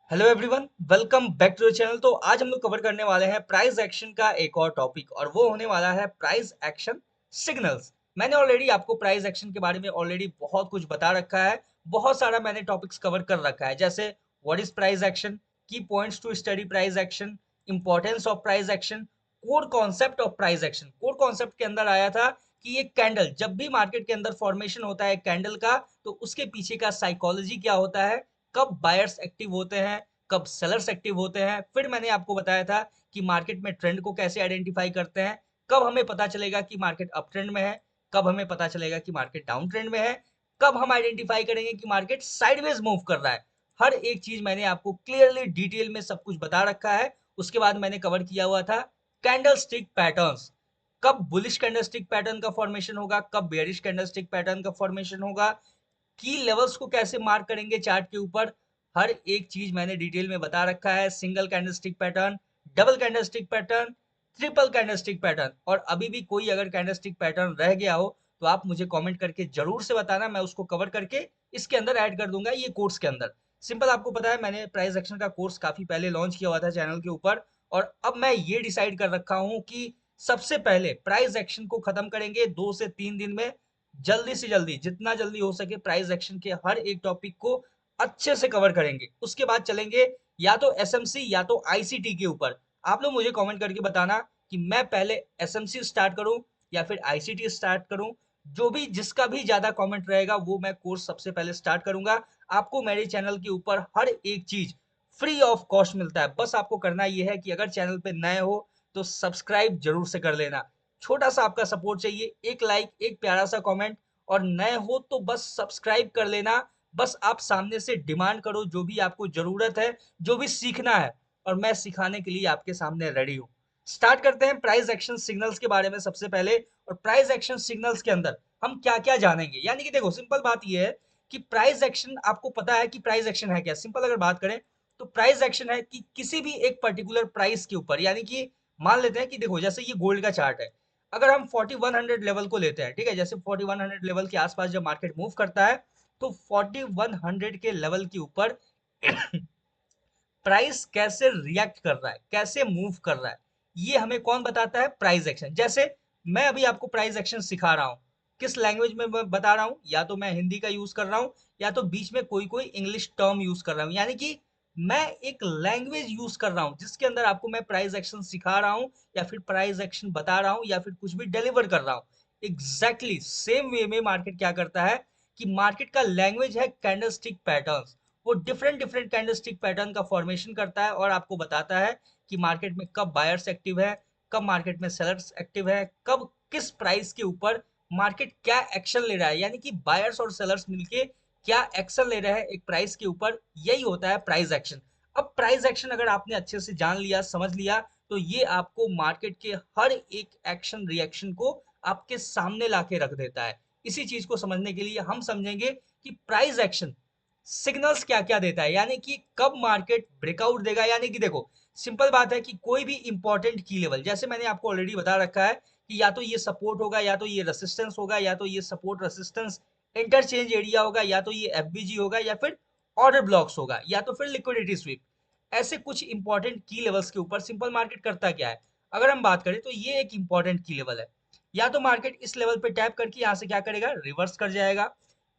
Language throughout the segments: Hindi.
Hello everyone, welcome back to the channel. तो आज हम लोग कवर करने वाले हैं प्राइस एक्शन का एक और टॉपिक और वो होने वाला है प्राइस एक्शन सिग्नल्स। मैंने ऑलरेडी आपको प्राइस एक्शन के बारे में ऑलरेडी बहुत कुछ बता रखा है। बहुत सारा मैंने टॉपिक्स कवर कर रखा है, जैसे what is price action, key points to study price action, importance of price action, core concept of price action. Core concept के अंदर आया था कि ये कैंडल जब भी मार्केट के अंदर फॉर्मेशन होता है कैंडल का, तो उसके पीछे का साइकोलॉजी क्या होता है, कब बायर्स एक्टिव होते हैं, कब सेलर्स एक्टिव होते हैं। फिर मैंने आपको बताया था कि मार्केट में ट्रेंड को कैसे आइडेंटिफाई करते हैं, कब हमें पता चलेगा कि मार्केट अप ट्रेंड में है, कब हमें पता चलेगा कि मार्केट डाउन ट्रेंड में है, कब हम आइडेंटिफाई करेंगे कि मार्केट साइडवेज मूव कर रहा है। हर एक चीज मैंने आपको क्लियरली डिटेल में सब कुछ बता रखा है। उसके बाद मैंने कवर किया हुआ था कैंडल स्टिक पैटर्न्स, कब बुलिश कैंडल स्टिक पैटर्न का फॉर्मेशन होगा, कब बेयरिश कैंडल स्टिक पैटर्न का फॉर्मेशन होगा, की लेवल्स को कैसे मार्क करेंगे चार्ट के ऊपर। हर एक चीज मैंने डिटेल में बता रखा है। Single candlestick pattern, double candlestick pattern, triple candlestick pattern, और अभी भी कोई अगर कैंडलस्टिक पैटर्न रह गया हो तो आप मुझे कमेंट करके जरूर से बताना, मैं उसको कवर करके इसके अंदर ऐड कर दूंगा ये कोर्स के अंदर। सिंपल, आपको पता है मैंने प्राइस एक्शन का कोर्स काफी पहले लॉन्च किया हुआ था चैनल के ऊपर, और अब मैं ये डिसाइड कर रखा हूँ कि सबसे पहले प्राइस एक्शन को खत्म करेंगे 2 से 3 दिन में। जल्दी से जल्दी, जितना जल्दी हो सके प्राइस एक्शन के हर एक टॉपिक को अच्छे से कवर करेंगे। उसके बाद चलेंगे या तो एसएमसी या तो आईसीटी के ऊपर। आप लोग मुझे कमेंट करके बताना कि मैं पहले एसएमसी स्टार्ट करूं या फिर आईसीटी स्टार्ट करूं। जो भी जिसका भी ज्यादा कमेंट रहेगा वो मैं कोर्स सबसे पहले स्टार्ट करूंगा। आपको मेरे चैनल के ऊपर हर एक चीज फ्री ऑफ कॉस्ट मिलता है। बस आपको करना यह है कि अगर चैनल पे नए हो तो सब्सक्राइब जरूर से कर लेना। छोटा सा आपका सपोर्ट चाहिए, एक लाइक, एक प्यारा सा कमेंट, और नए हो तो बस सब्सक्राइब कर लेना। बस आप सामने से डिमांड करो जो भी आपको जरूरत है, जो भी सीखना है, और मैं सिखाने के लिए आपके सामने रेडी हूँ। स्टार्ट करते हैं प्राइस एक्शन सिग्नल्स के बारे में सबसे पहले। और प्राइस एक्शन सिग्नल्स के अंदर हम क्या क्या जानेंगे, यानी कि देखो सिंपल बात यह है कि प्राइस एक्शन, आपको पता है कि प्राइस एक्शन है क्या। सिंपल अगर बात करें तो प्राइस एक्शन है कि किसी भी एक पर्टिकुलर प्राइस के ऊपर, यानी कि मान लेते हैं कि देखो जैसे ये गोल्ड का चार्ट है, अगर हम 4100 लेवल को लेते हैं, ठीक है, जैसे 4100 लेवल के आसपास जब मार्केट मूव करता है तो 4100 के लेवल के ऊपर प्राइस कैसे रिएक्ट कर रहा है, कैसे मूव कर रहा है, ये हमें कौन बताता है, प्राइस एक्शन। जैसे मैं अभी आपको प्राइस एक्शन सिखा रहा हूं, किस लैंग्वेज में मैं बता रहा हूं, या तो मैं हिंदी का यूज कर रहा हूं या तो बीच में कोई कोई इंग्लिश टर्म यूज कर रहा हूं, यानी कि मैं एक लैंग्वेज यूज कर रहा हूं जिसके अंदर आपको मैं प्राइस एक्शन सिखा रहा हूं या फिर प्राइस एक्शन बता रहा हूं या फिर कुछ भी डिलीवर कर रहा हूं। एग्जैक्टली सेम वे में मार्केट क्या करता है कि मार्केट का लैंग्वेज है कैंडलस्टिक पैटर्न्स। वो डिफरेंट डिफरेंट कैंडलस्टिक पैटर्न का फॉर्मेशन करता है और आपको बताता है कि मार्केट में कब बायर्स एक्टिव है, कब मार्केट में सेलर्स एक्टिव है, कब किस प्राइस के ऊपर मार्केट क्या एक्शन ले रहा है, यानी कि बायर्स और सेलर्स मिलके क्या एक्शन ले रहे हैं एक प्राइस के ऊपर। यही होता है प्राइस एक्शन। अब प्राइस एक्शन अगर आपने अच्छे से जान लिया, समझ लिया, तो ये आपको मार्केट के हर एक एक्शन रिएक्शन को आपके सामने लाके रख देता है। इसी चीज को समझने के लिए हम समझेंगे कि प्राइस एक्शन सिग्नल्स क्या क्या देता है, यानी कि कब मार्केट ब्रेकआउट देगा। यानी कि देखो सिंपल बात है कि कोई भी इंपॉर्टेंट की लेवल, जैसे मैंने आपको ऑलरेडी बता रखा है कि या तो ये सपोर्ट होगा, या तो ये रेसिस्टेंस होगा, या तो ये सपोर्ट रेसिस्टेंस इंटरचेंज एरिया होगा, या तो ये एफबीजी होगा, या फिर ऑर्डर ब्लॉक्स होगा, या तो फिर लिक्विडिटी स्वीप। ऐसे कुछ इंपॉर्टेंट की लेवल्स के ऊपर सिंपल मार्केट करता क्या है, अगर हम बात करें तो ये एक इंपॉर्टेंट की लेवल है। या तो मार्केट इस लेवल पे टैप करके यहां से क्या करेगा, रिवर्स कर जाएगा।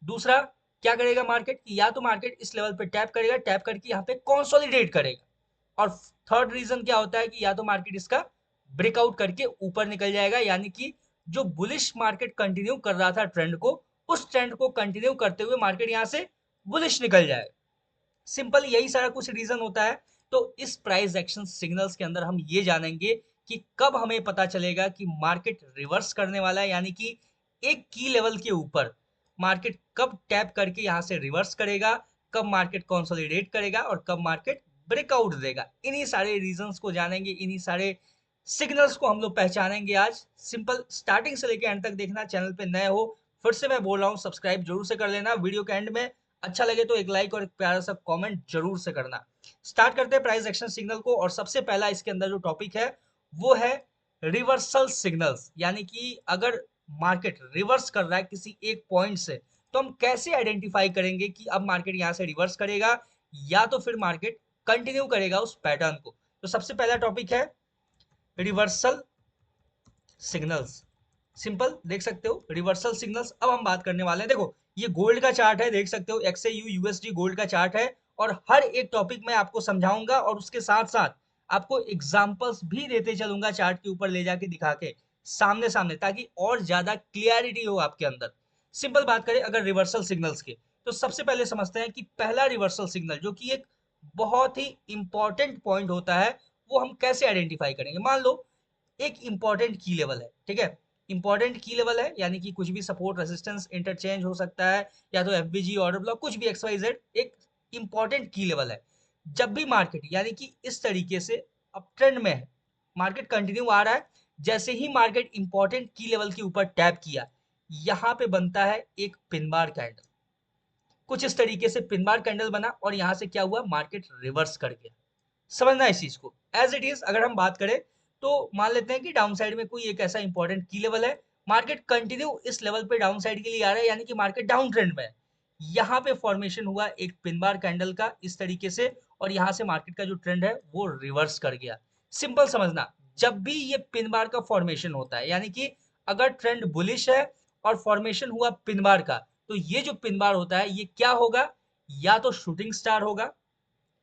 दूसरा क्या करेगा मार्केट, या तो मार्केट इस लेवल पे टैप करेगा, टैप करके यहाँ पे कंसोलिडेट करेगा। और थर्ड रीजन क्या होता है कि या तो मार्केट इसका ब्रेकआउट करके ऊपर निकल जाएगा, यानी कि जो बुलिश मार्केट कंटिन्यू कर रहा था ट्रेंड को, उस ट्रेंड को कंटिन्यू करते हुए मार्केट यहाँ से बुलिश निकल जाएगा। सिंपल यही सारा कुछ रीजन होता है। तो इस प्राइस एक्शन सिग्नल्स के अंदर हम ये जानेंगे कि कब हमें पता चलेगा कि मार्केट रिवर्स करने वाला है, यानी कि एक की लेवल के ऊपर मार्केट कब टैप करके यहां से रिवर्स करेगा, कब मार्केट कंसोलिडेट करेगा, और कब मार्केट ब्रेकआउट देगा। इन्हीं सारे रीजंस को जानेंगे, इन्हीं सारे सिग्नल्स को हम लोग पहचानेंगे आज। सिंपल स्टार्टिंग से लेकर एंड तक देखना। चैनल पे नए हो, फिर से मैं बोल रहा हूँ, सब्सक्राइब जरूर से कर लेना। वीडियो के एंड में अच्छा लगे तो एक लाइक और एक प्यारा सा कमेंट जरूर से करना। स्टार्ट करते हैं प्राइस एक्शन सिग्नल को, और सबसे पहला इसके अंदर जो टॉपिक है वो है रिवर्सल सिग्नल्स, यानी कि अगर मार्केट रिवर्स कर रहा है किसी एक पॉइंट से तो हम कैसे आइडेंटिफाई करेंगे कि अब मार्केट यहां से रिवर्स करेगा या तो फिर मार्केट कंटिन्यू करेगा उस पैटर्न को। तो सबसे पहला टॉपिक है रिवर्सल सिग्नल्स। सिंपल, देख सकते हो रिवर्सल सिग्नल्स। अब हम बात करने वाले हैं, देखो ये गोल्ड का चार्ट है, देख सकते हो XAU USD गोल्ड का चार्ट है, और हर एक टॉपिक मैं आपको समझाऊंगा और उसके साथ साथ आपको एग्जांपल्स भी देते चलूंगा चार्ट के ऊपर ले जाके दिखा के सामने सामने, ताकि और ज्यादा क्लियरिटी हो आपके अंदर। सिंपल बात करें अगर रिवर्सल सिग्नल्स की, तो सबसे पहले समझते हैं कि पहला रिवर्सल सिग्नल जो कि एक बहुत ही इंपॉर्टेंट पॉइंट होता है, वो हम कैसे आइडेंटिफाई करेंगे। मान लो एक इंपॉर्टेंट की लेवल है, ठीक है, इंपॉर्टेंट की लेवल है यानी कि कुछ भी सपोर्ट रेजिस्टेंस इंटरचेंज हो सकता है, या तो एफबीजी ऑर्डर ब्लॉक कुछ भी XYZ, एक इंपॉर्टेंट की लेवल है। जब भी मार्केट यानी कि इस तरीके से अप ट्रेंड में है, मार्केट कंटिन्यू आ रहा है, जैसे ही मार्केट इंपॉर्टेंट की लेवल के ऊपर टैप किया, यहां पे बनता है एक पिन बार कैंडल। कुछ इस तरीके से पिन बार कैंडल बना और यहां से क्या हुआ, मार्केट रिवर्स कर गया। समझना इस चीज को एज इट इज। अगर हम बात करें तो मान लेते हैं कि डाउन साइड में कोई एक ऐसा इंपॉर्टेंट की लेवल है, मार्केट कंटिन्यू इस लेवल पे डाउन साइड के लिए आ रहा है, यानी कि मार्केट डाउन ट्रेंड में है। यहाँ पे फॉर्मेशन हुआ एक पिन बार कैंडल का इस तरीके से, और यहाँ से मार्केट का जो ट्रेंड है वो रिवर्स कर गया। सिंपल समझना, जब भी ये पिन बार का फॉर्मेशन होता है, यानी कि अगर ट्रेंड बुलिश है और फॉर्मेशन हुआ पिन बार का, तो ये जो पिन बार होता है ये क्या होगा, या तो शूटिंग स्टार होगा।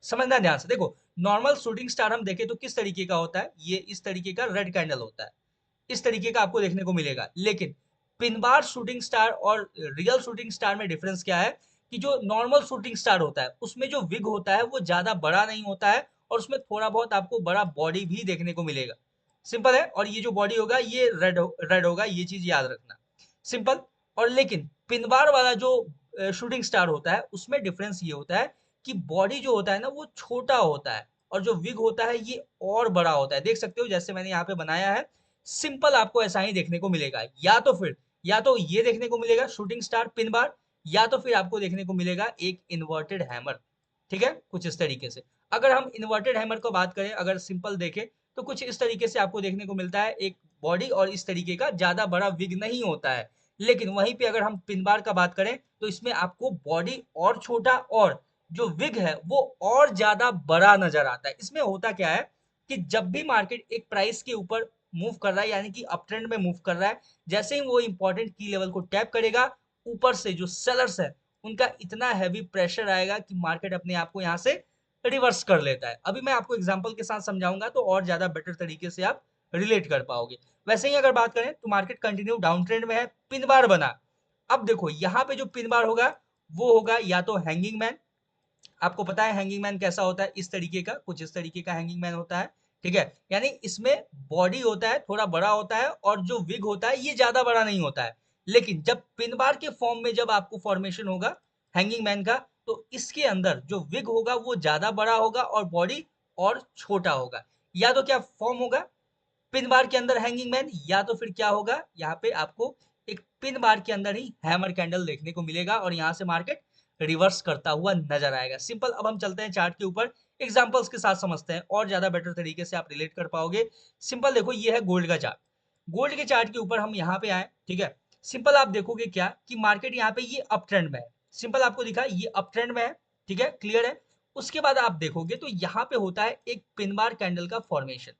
समझना ध्यान से, देखो नॉर्मल शूटिंग स्टार हम देखें तो किस तरीके का होता है, ये इस तरीके का रेड कैंडल होता है, इस तरीके का आपको देखने को मिलेगा। लेकिन पिन बार शूटिंग स्टार और रियल शूटिंग स्टार में डिफरेंस क्या है, कि जो नॉर्मल शूटिंग स्टार होता है उसमें जो विग होता है वो ज्यादा बड़ा नहीं होता है, और उसमें थोड़ा बहुत आपको बड़ा बॉडी भी देखने को मिलेगा। सिंपल है, और ये जो बॉडी होगा ये रेड होगा, ये चीज याद रखना। सिंपल। और लेकिन पिन बार वाला जो शूटिंग स्टार होता है उसमें डिफरेंस ये होता है कि बॉडी जो होता है ना वो छोटा होता है, और जो विग होता है ये और बड़ा होता है। देख सकते हो जैसे मैंने यहाँ पे बनाया है, सिंपल आपको ऐसा ही देखने को मिलेगा। या तो फिर या तो ये देखने को मिलेगा शूटिंग स्टार पिन बार, या तो फिर आपको देखने को मिलेगा एक इन्वर्टेड हैमर। ठीक है, कुछ इस तरीके से। अगर हम इन्वर्टेड हैमर को बात करें, अगर सिंपल देखें तो कुछ इस तरीके से आपको देखने को मिलता है, एक बॉडी और इस तरीके का, ज्यादा बड़ा विग नहीं होता है। लेकिन वहीं पे अगर हम पिन बार का बात करें तो इसमें आपको बॉडी और छोटा और जो विग है वो और ज्यादा बड़ा नजर आता है। इसमें होता क्या है कि जब भी मार्केट एक प्राइस के ऊपर मूव कर रहा है, यानी कि अप ट्रेंड में मूव कर रहा है, जैसे ही वो इंपॉर्टेंट की लेवल को टैप करेगा, ऊपर से जो सेलर्स है उनका इतना हैवी प्रेशर आएगा कि मार्केट अपने आप को यहाँ से रिवर्स कर लेता है। अभी मैं आपको एग्जांपल के साथ समझाऊंगा तो और ज्यादा बेटर तरीके से आप रिलेट कर पाओगे। वैसे ही अगर बात करें तो मार्केट कंटिन्यू डाउन ट्रेंड में है, पिन बार बना। अब देखो यहाँ पे जो पिन बार होगा वो होगा या तो हैंगिंग मैन। आपको पता है हैंगिंग मैन कैसा होता है, इस तरीके का, कुछ इस तरीके का हैंगिंग मैन होता है। ठीक है, यानी इसमें बॉडी होता है थोड़ा बड़ा होता है, और जो विग होता है ये ज्यादा बड़ा नहीं होता है। लेकिन जब पिन बार के फॉर्म में जब आपको फॉर्मेशन होगा हैंगिंग मैन का, तो इसके अंदर जो विग होगा वो ज्यादा बड़ा होगा और बॉडी और छोटा होगा। या तो क्या फॉर्म होगा, पिन बार के अंदर हैंगिंग मैन, या तो फिर क्या होगा, यहाँ पे आपको एक पिन बार के अंदर ही हैमर कैंडल देखने को मिलेगा, और यहाँ से मार्केट रिवर्स करता हुआ नजर आएगा। सिंपल। अब हम चलते हैं चार्ट के ऊपर, एग्जांपल्स के साथ समझते हैं और ज्यादा बेटर तरीके से आप रिलेट कर पाओगे। सिंपल देखो, ये है गोल्ड का चार्ट। गोल्ड के चार्ट के ऊपर हम यहाँ पे आए, ठीक है। सिंपल आप देखोगे क्या कि मार्केट यहाँ पे ये अप ट्रेंड में है। सिंपल आपको दिखा ये अप ट्रेंड में है, ठीक है, क्लियर है। उसके बाद आप देखोगे तो यहाँ पे होता है एक पिन बार कैंडल का फॉर्मेशन।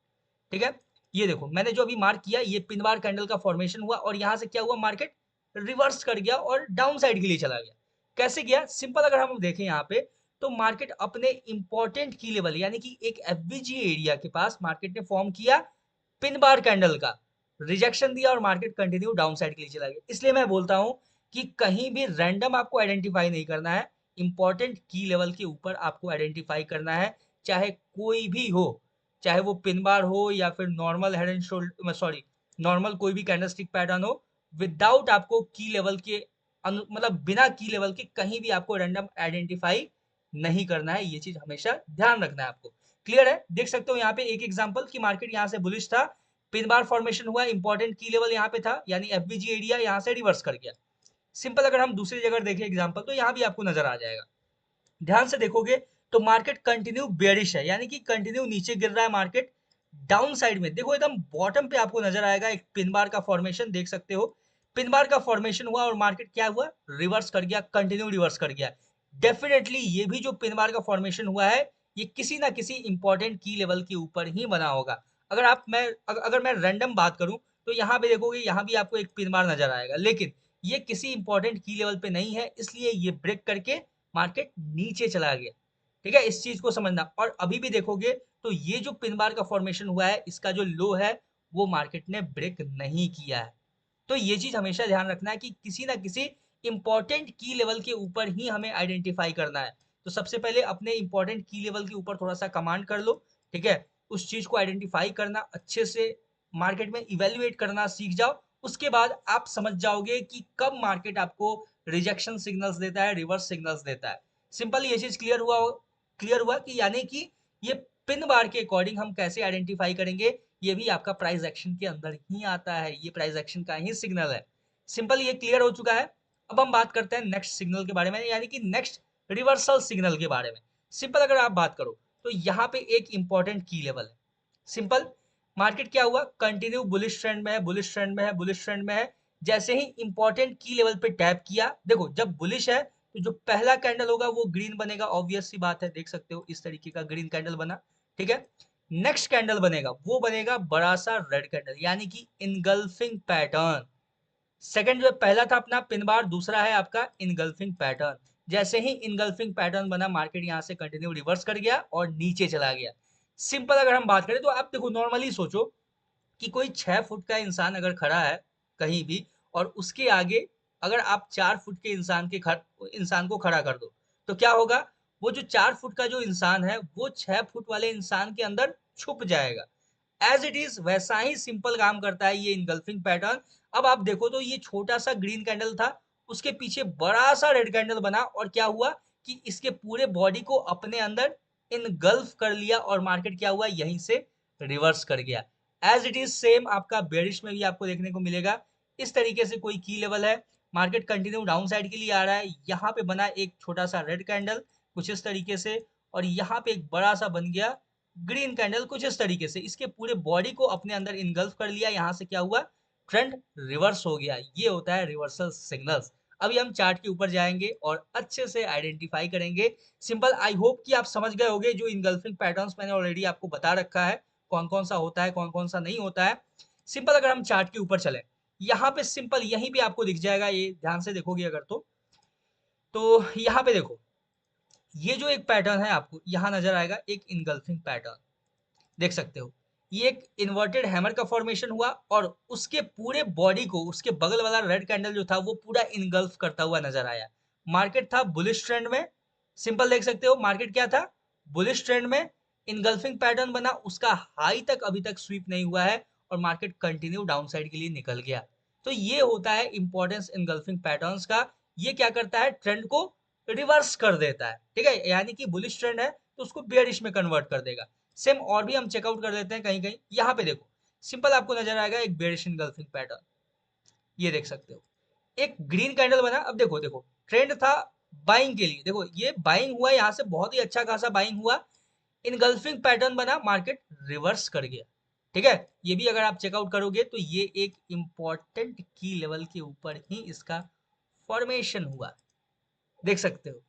ठीक है, ये देखो मैंने जो अभी मार्क किया, ये पिन बार कैंडल का फॉर्मेशन हुआ, और यहाँ से क्या हुआ, मार्केट रिवर्स कर गया और डाउन साइड के लिए चला गया। कैसे गया, सिंपल अगर हम देखें यहाँ पे, तो मार्केट अपने इंपॉर्टेंट की लेवल यानी कि एक एफबीजी एरिया के पास मार्केट ने फॉर्म किया पिन बार कैंडल का, रिजेक्शन दिया और मार्केट कंटिन्यू डाउन साइड के लिए चला गया। इसलिए मैं बोलता हूं कि कहीं भी रैंडम आपको आइडेंटिफाई नहीं करना है, इंपॉर्टेंट की लेवल के ऊपर आपको आइडेंटिफाई करना है, चाहे कोई भी हो, चाहे वो पिन बार हो या फिर normal head and shoulder, sorry, normal कोई भी कैंडलस्टिक पैटर्न हो, विदाउट आपको की लेवल के मतलब बिना की लेवल के कहीं भी आपको रैंडम आइडेंटिफाई नहीं करना है। ये चीज हमेशा ध्यान रखना है आपको। क्लियर है, देख सकते हो यहाँ पे एक एग्जांपल कि मार्केट यहाँ से बुलिश था, पिन बार फॉर्मेशन हुआ, इंपॉर्टेंट की लेवल यहाँ पे था यानी एफबीजी एरिया, यहाँ से रिवर्स कर गया। सिंपल अगर हम दूसरी जगह देखें एग्जांपल, तो यहाँ भी आपको नजर आ जाएगा। ध्यान से देखोगे तो मार्केट कंटिन्यू बेयरिश है, यानी कि कंटिन्यू नीचे गिर रहा है मार्केट। डाउन साइड में देखो एकदम बॉटम पे आपको नजर आएगा एक पिन बार का फॉर्मेशन, देख सकते हो पिन बार का फॉर्मेशन हुआ और मार्केट क्या हुआ, रिवर्स कर गया, कंटिन्यू रिवर्स कर गया। डेफिनेटली ये भी जो पिन बार का फॉर्मेशन हुआ है ये किसी ना किसी इंपॉर्टेंट की लेवल के ऊपर ही बना होगा। अगर मैं रैंडम बात करूं तो यहाँ पे देखोगे, यहाँ भी आपको एक पिन बार नजर आएगा, लेकिन ये किसी इंपॉर्टेंट की लेवल पे नहीं है, इसलिए ये ब्रेक करके मार्केट नीचे चला गया। ठीक है, इस चीज को समझना। और अभी भी देखोगे तो ये जो पिन बार का फॉर्मेशन हुआ है, इसका जो लो है वो मार्केट ने ब्रेक नहीं किया है। तो ये चीज हमेशा ध्यान रखना है कि किसी ना किसी इंपॉर्टेंट की लेवल के ऊपर ही हमें आइडेंटिफाई करना है। तो सबसे पहले अपने इंपॉर्टेंट की लेवल के ऊपर थोड़ा सा कमांड कर लो। ठीक है, उस चीज को आइडेंटिफाई करना अच्छे से, मार्केट में इवेल्युएट करना सीख जाओ। उसके बाद आप समझ जाओगे कि कब मार्केट आपको रिजेक्शन सिग्नल्स देता है, रिवर्स सिग्नल्स देता है। सिंपल ये चीज क्लियर हुआ कि यानी कि ये पिन बार के अकॉर्डिंग हम कैसे आइडेंटिफाई करेंगे, ये भी आपका प्राइस एक्शन के अंदर ही आता है, ये प्राइस एक्शन का ही सिग्नल है। सिंपल ये क्लियर हो चुका है। अब हम बात करते हैं नेक्स्ट सिग्नल के बारे में, यानी कि नेक्स्ट रिवर्सल सिग्नल के बारे में। सिंपल अगर आप बात करो तो यहाँ पे एक इंपॉर्टेंट की लेवल है। सिंपल, मार्केट क्या हुआ, कंटिन्यू बुलिश ट्रेंड में है, बुलिश ट्रेंड में है, बुलिश ट्रेंड में है। जैसे ही इंपॉर्टेंट की लेवल पे टैप किया, देखो जब बुलिश है तो जो पहला कैंडल होगा वो ग्रीन बनेगा, ऑब्वियस सी बात है, देख सकते हो इस तरीके का ग्रीन कैंडल बना। ठीक है, नेक्स्ट कैंडल बनेगा वो बनेगा बड़ा सा रेड कैंडल, यानी कि इनगल्फिंग पैटर्न। सेकंड जो पहला था अपना पिन बार, दूसरा है आपका इनगल्फिंग पैटर्न। जैसे ही इनगल्फिंग पैटर्न बना, मार्केट यहां से कंटिन्यू रिवर्स कर गया और नीचे चला गया। सिंपल अगर हम बात करें तो आप देखो, नॉर्मली सोचो कि कोई 6 फुट का इंसान अगर खड़ा है कहीं भी, और उसके आगे अगर आप 4 फुट के इंसान को खड़ा कर दो, तो क्या होगा, वो जो 4 फुट का जो इंसान है वो 6 फुट वाले इंसान के अंदर छुप जाएगा। एज इट इज वैसा ही सिंपल काम करता है ये इनगल्फिंग पैटर्न। अब आप देखो तो ये छोटा सा ग्रीन कैंडल था, उसके पीछे बड़ा सा रेड कैंडल बना, और क्या हुआ कि इसके पूरे बॉडी को अपने अंदर इनगल्फ कर लिया, और मार्केट क्या हुआ, यहीं से रिवर्स कर गया। एज इट इज सेम आपका बेरिश में भी आपको देखने को मिलेगा। इस तरीके से कोई की लेवल है, मार्केट कंटिन्यू डाउन साइड के लिए आ रहा है, यहाँ पे बना एक छोटा सा रेड कैंडल कुछ इस तरीके से, और यहाँ पे एक बड़ा सा बन गया ग्रीन कैंडल कुछ इस तरीके से, इसके पूरे बॉडी को अपने अंदर इनगल्फ कर लिया। यहाँ से क्या हुआ, ट्रेंड रिवर्स हो गया। ये होता है रिवर्सल सिग्नल्स। अभी हम चार्ट के ऊपर जाएंगे और अच्छे से आइडेंटिफाई करेंगे। सिंपल, आई होप कि आप समझ गए होंगे, जो इनगल्फिंग पैटर्न्स मैंने ऑलरेडी आपको बता रखा है, कौन कौन सा होता है, कौन कौन सा नहीं होता है। सिंपल अगर हम चार्ट के ऊपर चले, यहाँ पे सिंपल यहीं पे आपको दिख जाएगा, ये ध्यान से देखोगे अगर तो यहाँ पे देखो, ये जो एक पैटर्न है आपको यहाँ नजर आएगा, एक इनगल्फिंग पैटर्न, देख सकते हो। ये एक इन्वर्टेड हैमर का फॉर्मेशन हुआ, और उसके पूरे बॉडी को उसके बगल वाला रेड कैंडल जो था वो पूरा इनगल्फ करता हुआ नजर आया। मार्केट था बुलिश ट्रेंड में। सिंपल देख सकते हो, मार्केट क्या था, बुलिश ट्रेंड में। इनगल्फिंग पैटर्न बना, उसका हाई तक अभी तक स्वीप नहीं हुआ है, और मार्केट कंटिन्यू डाउन साइड के लिए निकल गया। तो ये होता है इंपॉर्टेंस इनगल्फिंग पैटर्न्स का। ये क्या करता है, ट्रेंड को रिवर्स कर देता है। ठीक है, यानी कि बुलिश ट्रेंड है तो उसको बेयरिश में कन्वर्ट कर देगा। सेम और भी हम चेकआउट कर लेते हैं कहीं कहीं। यहाँ पे देखो, सिंपल आपको नजर आएगा एक बेरिश इनगल्फिंग पैटर्न, ये देख सकते हो, एक ग्रीन कैंडल बना। अब देखो देखो, ट्रेंड था बाइंग के लिए, देखो ये बाइंग हुआ, यहाँ से बहुत ही अच्छा खासा बाइंग हुआ, इनगल्फिंग पैटर्न बना, मार्केट रिवर्स कर गया। ठीक है, ये भी अगर आप चेकआउट करोगे तो ये एक इंपॉर्टेंट की लेवल के ऊपर ही इसका फॉर्मेशन हुआ, देख सकते हो।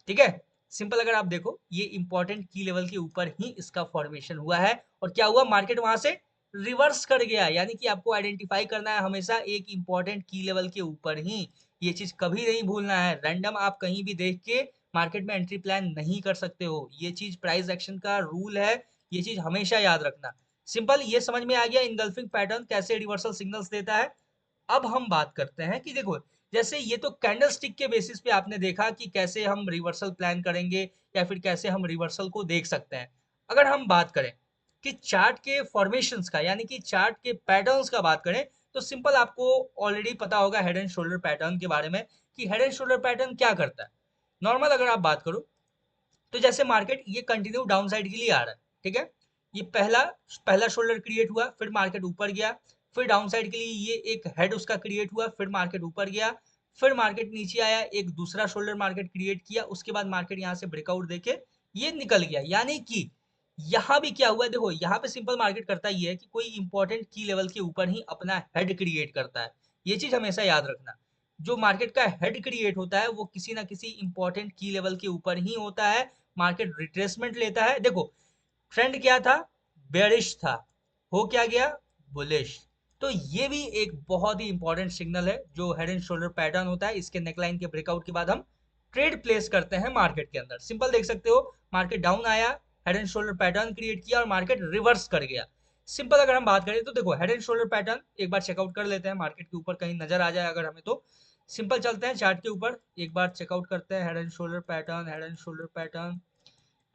ठीक है, सिंपल अगर आप देखो, ये इंपॉर्टेंट की लेवल के ऊपर ही इसका फॉर्मेशन हुआ है, और क्या हुआ, मार्केट वहां से रिवर्स कर गया। यानी कि आपको आइडेंटिफाई करना है हमेशा एक इंपॉर्टेंट की लेवल के ऊपर ही, ये चीज कभी नहीं भूलना है। रैंडम आप कहीं भी देख के मार्केट में एंट्री प्लान नहीं कर सकते हो, ये चीज प्राइस एक्शन का रूल है, ये चीज हमेशा याद रखना। सिंपल ये समझ में आ गया इनगल्फिंग पैटर्न कैसे रिवर्सल सिग्नल्स देता है। अब हम बात करते हैं कि देखो, जैसे ये तो कैंडल स्टिक के बेसिस पे आपने देखा कि कैसे हम रिवर्सल प्लान करेंगे, या फिर कैसे हम रिवर्सल को देख सकते हैं। अगर हम बात करें कि चार्ट के फॉर्मेशंस का, यानी कि चार्ट के पैटर्न्स का बात करें, तो सिंपल आपको ऑलरेडी पता होगा हेड एंड शोल्डर पैटर्न के बारे में, कि हेड एंड शोल्डर पैटर्न क्या करता है। नॉर्मल अगर आप बात करो तो जैसे मार्केट ये कंटिन्यू डाउन साइड के लिए आ रहा है, ठीक है, ये पहला पहला शोल्डर क्रिएट हुआ, फिर मार्केट ऊपर गया, फिर डाउन साइड के लिए ये एक हेड उसका क्रिएट हुआ, फिर मार्केट ऊपर गया, फिर मार्केट नीचे आया, एक दूसरा शोल्डर मार्केट क्रिएट किया, उसके बाद मार्केट यहाँ से ब्रेकआउट देके ये निकल गया। यानी कि यहाँ भी क्या हुआ, देखो यहाँ पे सिंपल मार्केट करता ही है कि कोई इंपॉर्टेंट की लेवल के ऊपर ही अपना हेड क्रिएट करता है। ये चीज हमेशा याद रखना, जो मार्केट का हेड क्रिएट होता है वो किसी ना किसी इंपॉर्टेंट की लेवल के ऊपर ही होता है। मार्केट रिट्रेसमेंट लेता है। देखो ट्रेंड क्या था, बेरिश था, हो क्या गया, बुलिश। तो ये भी एक बहुत ही इंपॉर्टेंट सिग्नल है जो हेड एंड शोल्डर पैटर्न होता है। इसके नेकलाइन के ब्रेकआउट के बाद हम ट्रेड प्लेस करते हैं मार्केट के अंदर। सिंपल देख सकते हो, मार्केट डाउन आया, head and shoulder pattern create किया और मार्केट रिवर्स कर गया। सिंपल अगर हम बात करें तो देखो हेड एंड शोल्डर पैटर्न एक बार चेकआउट कर लेते हैं, मार्केट के ऊपर कहीं नजर आ जाए अगर हमें तो। सिंपल चलते हैं चार्ट के ऊपर, एक बार चेकआउट करते हैं head and shoulder pattern, head and shoulder pattern.